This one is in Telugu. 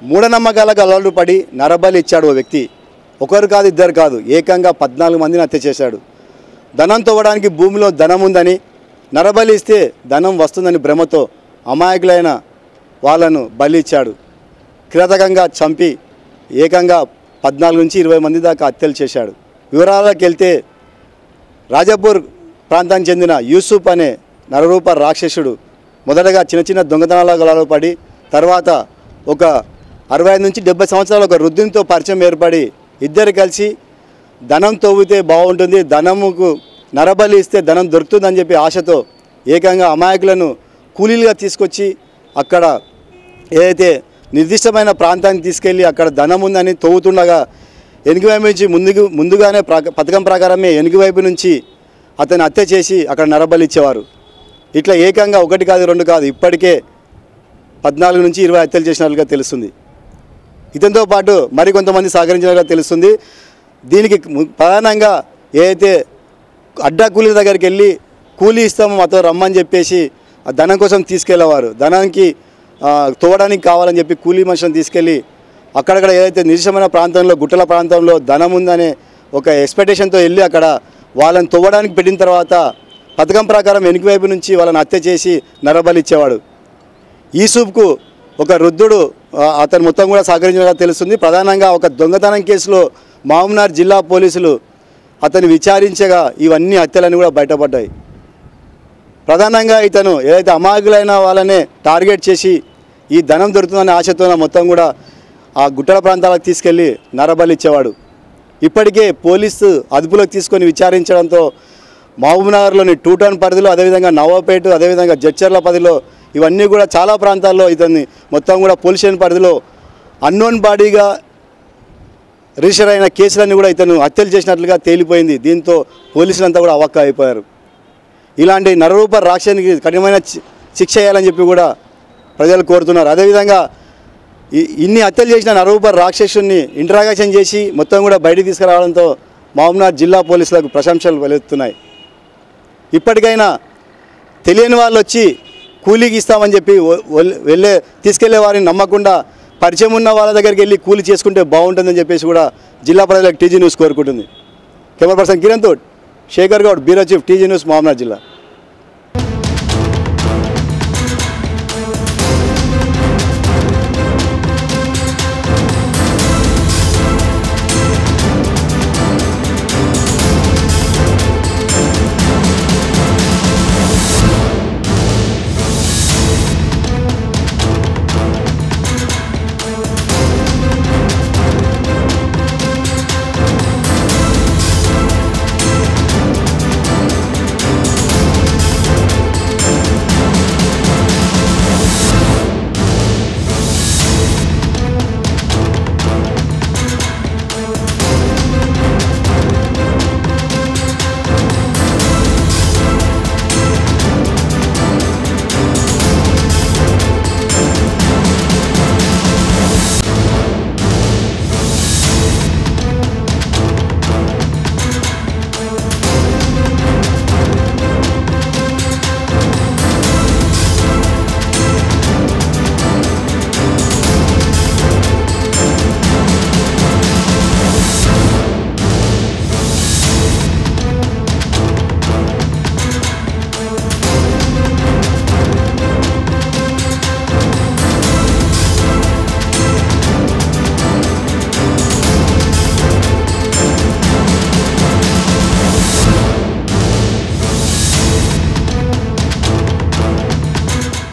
మూఢనమ్మకాలకు అలవాటు పడి నరబలి ఇచ్చాడు ఓ వ్యక్తి. ఒకరు కాదు, ఇద్దరు కాదు, ఏకంగా 14 మందిని హత్య చేశాడు. ధనం తవ్వడానికి భూమిలో ధనం ఉందని, నరబలి ఇస్తే ధనం వస్తుందని భ్రమతో అమాయకులైన వాళ్ళను బలి ఇచ్చాడు. కిరాతకంగా చంపి ఏకంగా 14 నుంచి 20 మంది దాకా హత్యలు చేశాడు. వివరాలకు వెళ్తే రాజాపూర్ ప్రాంతానికి చెందిన యూసుఫ్ అనే నరరూప రాక్షసుడు మొదటగా చిన్న చిన్న దొంగతనాలకు అలవాటు పడి తర్వాత ఒక 65 నుంచి 70 సంవత్సరాల ఒక వృద్ధునితో పరిచయం ఏర్పడి ఇద్దరు కలిసి ధనం తవ్వితే బాగుంటుంది, ధనముకు నరబలి ఇస్తే ధనం దొరుకుతుందని చెప్పి ఆశతో ఏకంగా అమాయకులను కూలీలుగా తీసుకొచ్చి అక్కడ ఏదైతే నిర్దిష్టమైన ప్రాంతానికి తీసుకెళ్ళి అక్కడ ధనం ఉందని తవ్వుతుండగా వెనుకవైపు నుంచి ముందుగానే పథకం ప్రకారమే వెనుకవైపు నుంచి అతను హత్య చేసి అక్కడ నరబలి ఇచ్చేవారు. ఇట్లా ఏకంగా 1 కాదు 2 కాదు ఇప్పటికే 14 నుంచి 20 హత్యలు చేసినట్లుగా తెలుస్తుంది. ఇతనితో పాటు మరికొంతమంది సహకరించినట్లుగా తెలుస్తుంది. దీనికి ప్రధానంగా ఏదైతే అడ్డా కూలీల దగ్గరికి వెళ్ళి కూలీ ఇస్తాము మాతో రమ్మని చెప్పేసి ఆ ధనం కోసం తీసుకెళ్లేవారు. ధనానికి తోవడానికి కావాలని చెప్పి కూలీ మనుషులను తీసుకెళ్ళి అక్కడక్కడ ఏదైతే నిర్దిష్టమైన ప్రాంతంలో గుట్టల ప్రాంతంలో ధనం ఉందనే ఒక ఎక్స్పెక్టేషన్తో వెళ్ళి అక్కడ వాళ్ళని తవ్వడానికి పెట్టిన తర్వాత పథకం ప్రకారం వెనుకవైపు నుంచి వాళ్ళని హత్య చేసి నరబలి ఇచ్చేవాడు. యూసుఫ్కు ఒక వృద్ధుడు అతను మొత్తం కూడా సహకరించినట్లుగా తెలుస్తుంది. ప్రధానంగా ఒక దొంగతనం కేసులో మహబూబ్నగర్ జిల్లా పోలీసులు అతను విచారించగా ఇవన్నీ హత్యలన్నీ కూడా బయటపడ్డాయి. ప్రధానంగా ఇతను ఏదైతే అమాయకులైన వాళ్ళనే టార్గెట్ చేసి ఈ ధనం దొరుకుతుందనే ఆశతో మొత్తం కూడా ఆ గుట్టల ప్రాంతాలకు తీసుకెళ్ళి నరబలి ఇచ్చేవాడు. ఇప్పటికే పోలీసు అదుపులోకి తీసుకొని విచారించడంతో మహబూబ్నగర్లోని 2 టౌన్ పరిధిలో, అదేవిధంగా నవాపేట, అదేవిధంగా జడ్చర్ల పరిధిలో ఇవన్నీ కూడా చాలా ప్రాంతాల్లో ఇతన్ని మొత్తం కూడా పోలీస్ స్టేషన్ పరిధిలో అన్నోన్ బాడీగా రిజిస్టర్ అయిన కేసులన్నీ కూడా ఇతను హత్యలు చేసినట్లుగా తేలిపోయింది. దీంతో పోలీసులంతా కూడా అవాక్క అయిపోయారు. ఇలాంటి నరరూప రాక్షసునికి కఠినమైన శిక్ష చేయాలని చెప్పి కూడా ప్రజలు కోరుతున్నారు. అదేవిధంగా ఇన్ని హత్యలు చేసిన నరరూప రాక్షసుని ఇంట్రాగేషన్ చేసి మొత్తం కూడా బయటికి తీసుకురావడంతో మహబూబ్నగర్ జిల్లా పోలీసులకు ప్రశంసలు వెలువడుతున్నాయి. ఇప్పటికైనా తెలియని వాళ్ళు వచ్చి కూలీకి ఇస్తామని చెప్పి తీసుకెళ్లే వారిని నమ్మకుండా పరిచయం ఉన్న వాళ్ళ దగ్గరికి వెళ్ళి కూలీ చేసుకుంటే బాగుంటుందని చెప్పేసి కూడా జిల్లా ప్రజలకు టీజీ న్యూస్ కోరుకుంటుంది. కెమెరా పర్సన్ కిరణ్తో Shekhar Goud, bureau chief, T G news, Mahabubnagar జిల్లా.